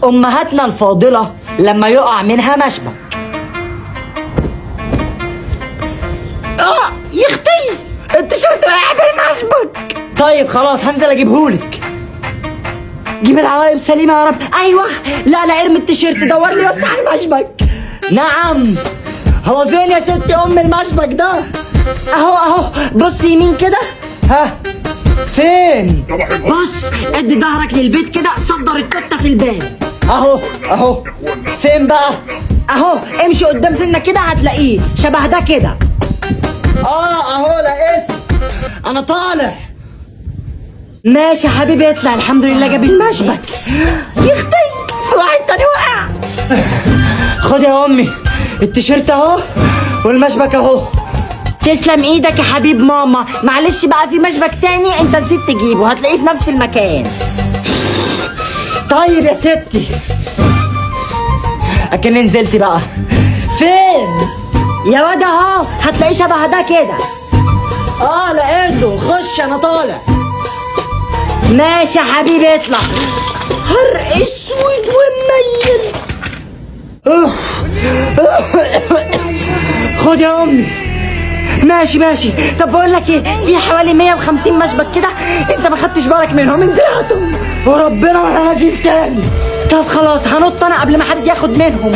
امهاتنا الفاضلة لما يقع منها مشبك. يا اختي التيشيرت وقع بالمشبك. طيب خلاص هنزل اجيبهولك. جيب العواقب سليمة يا رب. ايوه. لا لا ارمي التيشيرت، دور لي بس على المشبك. نعم. هو فين يا ستي ام المشبك ده؟ اهو بص يمين كده. ها فين؟ بص ادي ظهرك للبيت كده، صدر التوته في الباب. اهو فين بقى؟ اهو امشي قدام سنة كده هتلاقيه شبه ده كده. اهو لقيت. انا طالع. ماشي يا حبيبي اطلع. الحمد لله جاب المشبك. يا اختي في واحد تاني وقع. خد يا امي التيشيرت اهو والمشبك اهو. تسلم ايدك يا حبيب ماما. معلش بقى في مشبك تاني انت نسيت تجيبه، هتلاقيه في نفس المكان. طيب يا ستي اكني نزلت بقى. فين يا واد؟ اهو هتلاقيه شبه ده كده. لقيته. خش انا طالع. ماشي يا حبيبي اطلع. هر اسود ومنيل. خد يا امي. ماشي. طب بقول لك ايه، في حوالي 150 مشبك كده انت ما خدتش بالك منهم، انزل هاتهم وربنا ما انا نازل تاني. طب خلاص هنط انا قبل ما حد ياخد منهم.